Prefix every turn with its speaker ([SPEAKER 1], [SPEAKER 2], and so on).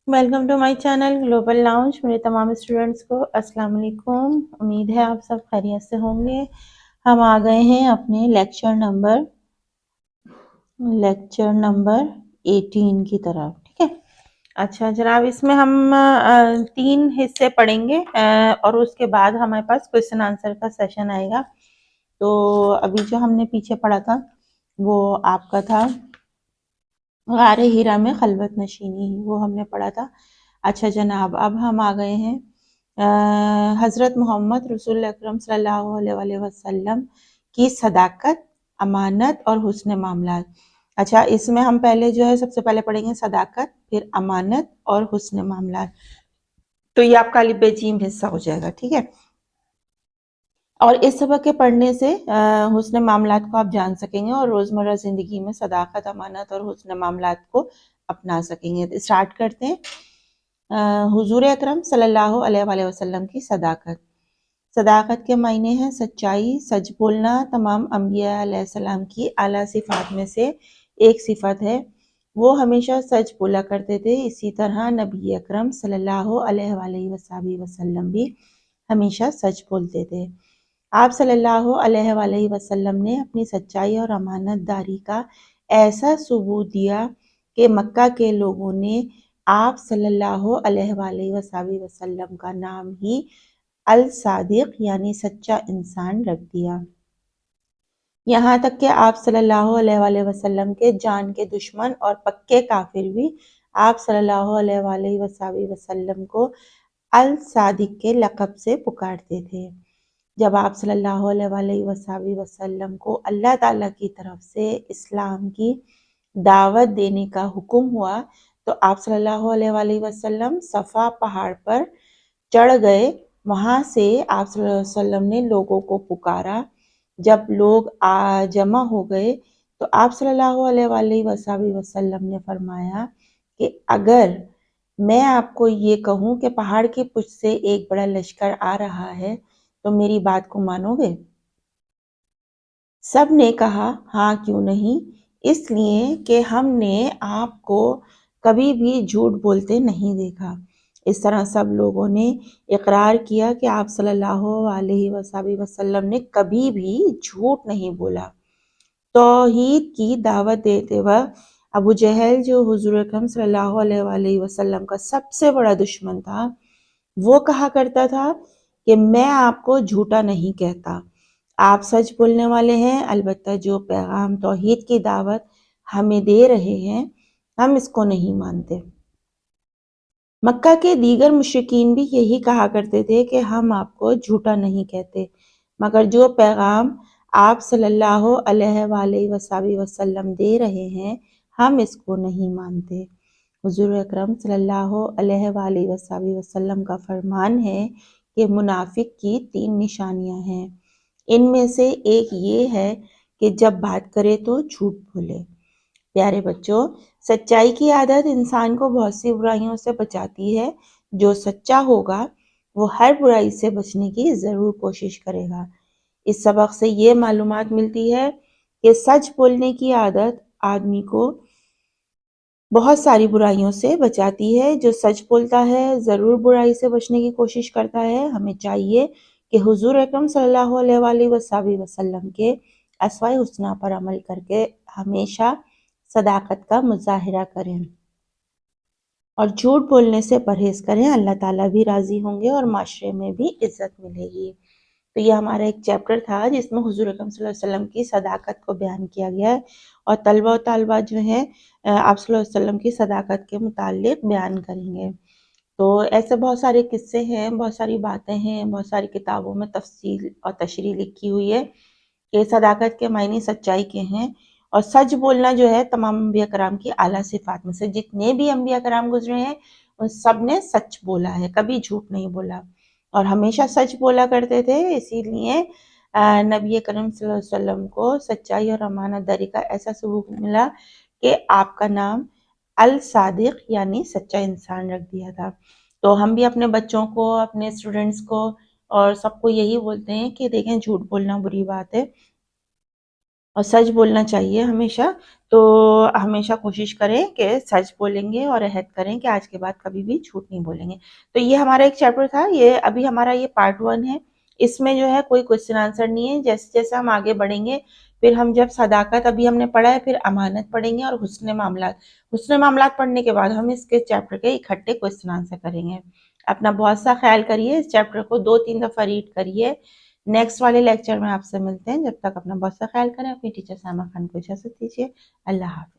[SPEAKER 1] Welcome to my channel global lounge. मेरे तमाम students को अस्सलाम वालेकुम। उम्मीद है आप सब खैरियत से होंगे। हम आ गए हैं अपने लेक्चर नंबर 18 की तरफ। ठीक है, अच्छा जनाब, इसमें हम 3 हिस्से पढ़ेंगे और उसके बाद हमारे पास क्वेश्चन आंसर का सेशन आएगा। तो अभी जो हमने पीछे पढ़ा था वो आपका था गारे हीरा में खलवत नशीनी, वो हमने पढ़ा था। अच्छा जनाब, अब हम आ गए हैं हज़रत मोहम्मद रसूल अकरम सल्लल्लाहु अलैहि वसल्लम की सदाकत, अमानत और हुस्न मामलात। अच्छा, इसमें हम पहले जो है सबसे पहले पढ़ेंगे सदाकत, फिर अमानत और हुस्न मामलात। तो ये आपका अलिफ बे जीम हिस्सा हो जाएगा। ठीक है, और इस सबक के पढ़ने से हुस्न मामलात को आप जान सकेंगे और रोज़मर्रा ज़िंदगी में सदाकत, अमानत और हुस्न मामलात को अपना सकेंगे। तो स्टार्ट करते हैं। हुजूर अकरम सल्लल्लाहु अलैहि वसल्लम की सदाकत। सदाकत के मायने हैं सच्चाई, सच बोलना। तमाम अंबिया अलैहिस्सलाम की आला सिफात में से एक सिफत है, वो हमेशा सच बोला करते थे। इसी तरह नबी अकरम सल्लल्लाहु अलैहि वसल्लम भी हमेशा सच बोलते थे। आप सल्लल्लाहु अलैहि वसल्लम ने अपनी सच्चाई और अमानतदारी का ऐसा सबूत दिया कि मक्का के लोगों ने आप सल्लल्लाहु अलैहि वसल्लम का नाम ही अल सादिक यानी सच्चा इंसान रख दिया। यहाँ तक कि आप सल्लल्लाहु अलैहि वसल्लम के जान के दुश्मन और पक्के काफिर भी आप सल्लल्लाहु अलैहि वसल्लम को अल सादिक के लक़ब से पुकारते थे। जब आप सल्लल्लाहु अलैहि वसल्लम को अल्लाह ताला की तरफ से इस्लाम की दावत देने का हुक्म हुआ तो आप सल्लल्लाहु अलैहि वसल्लम सफ़ा पहाड़ पर चढ़ गए। वहाँ से आप सल्लल्लाहु अलैहि वसल्लम ने लोगों को पुकारा। जब लोग जमा हो गए तो आप सल्लल्लाहु अलैहि वसल्लम ने फरमाया कि अगर मैं आपको ये कहूँ कि पहाड़ की पूंछ से एक बड़ा लश्कर आ रहा है तो मेरी बात को मानोगे? सब ने कहा हाँ, क्यों नहीं, इसलिए कि हमने आपको कभी भी झूठ बोलते नहीं देखा। इस तरह सब लोगों ने इकरार किया कि आप सल्लल्लाहु अलैहि वसल्लम ने कभी भी झूठ नहीं बोला। तौहीद की दावत देते वक्त अबू जहल, जो हुजूर अकरम सल्लल्लाहु अलैहि वसल्लम का सबसे बड़ा दुश्मन था, वो कहा करता था कि मैं आपको झूठा नहीं कहता, आप सच बोलने वाले हैं। अलबत्ता जो पैगाम तौहीद की दावत हमें दे रहे हैं, हम इसको नहीं मानते। मक्का के दीगर मुशरिकीन भी यही कहा करते थे कि हम आपको झूठा नहीं कहते, मगर जो पैगाम आप सल्लल्लाहु अलैहि वसल्लम दे रहे हैं, हम इसको नहीं मानते। हुजूर अकरम सल्लल्लाहु अलैहि वसल्लम का फरमान है कि मुनाफिक की 3 निशानियां हैं। इनमें से एक ये है कि जब बात करे तो झूठ बोले। प्यारे बच्चों, सच्चाई की आदत इंसान को बहुत सी बुराइयों से बचाती है। जो सच्चा होगा वो हर बुराई से बचने की ज़रूर कोशिश करेगा। इस सबक से ये मालूमात मिलती है कि सच बोलने की आदत आदमी को बहुत सारी बुराइयों से बचाती है। जो सच बोलता है ज़रूर बुराई से बचने की कोशिश करता है। हमें चाहिए कि हुजूर अकरम सल्लल्लाहु अलैहि वसल्लम के अस्वाए हुस्ना पर अमल करके हमेशा सदाकत का मुजाहिरा करें और झूठ बोलने से परहेज़ करें। अल्लाह ताला भी राज़ी होंगे और माशरे में भी इज़्ज़त मिलेगी। तो ये हमारा एक चैप्टर था जिसमें हुजूर अकरम सल्लल्लाहु अलैहि वसल्लम की सदाकत को बयान किया गया है और तलबा और तालिबात जो हैं आप सल्लल्लाहु अलैहि वसल्लम की सदाकत के मुताल्लिक़ बयान करेंगे। तो ऐसे बहुत सारे किस्से हैं, बहुत सारी बातें हैं, बहुत सारी किताबों में तफ़सील और तशरीह लिखी हुई है कि सदाकत के मायने सच्चाई के हैं। और सच बोलना जो है तमाम अंबिया कराम की आला सिफात में से, जितने भी अंबिया कराम गुजरे हैं उन सब ने सच बोला है, कभी झूठ नहीं बोला और हमेशा सच बोला करते थे। इसीलिए नबी करीम सल्लल्लाहु अलैहि वसल्लम को सच्चाई और अमानतदारी का ऐसा सबूत मिला कि आपका नाम अल सादिक यानी सच्चा इंसान रख दिया था। तो हम भी अपने बच्चों को, अपने स्टूडेंट्स को और सबको यही बोलते हैं कि देखें, झूठ बोलना बुरी बात है, اور سچ بولنا چاہیے ہمیشہ، تو ہمیشہ کوشش کریں کہ سچ بولیں گے اور عہد کریں کہ آج کے بعد کبھی بھی جھوٹ نہیں بولیں گے۔ تو یہ ہمارا ایک چیپٹر تھا، یہ ابھی ہمارا یہ پارٹ 1 ہے، اس میں جو ہے کوئی کوشچن آنسر نہیں ہے، جیسے جیسے ہم آگے بڑھیں گے پھر ہم جب صداقت ابھی ہم نے پڑھا ہے، پھر امانت پڑھیں گے اور حسن معاملات۔ حسن معاملات پڑھنے کے بعد ہم اس کے چیپٹر کے اکٹھے کوشچن آنسر کریں گے۔ اپنا بہت سا خیال کریے، اس چیپٹر کو 2-3 دفعہ ریڈ کریے۔ نیکسٹ والے لیکچر میں آپ سے ملتے ہیں، جب تک اپنا بہت سا خیال کریں، اپنی ٹیچر سائمہ خان کو اجازت دیجیے۔ اللہ حافظ۔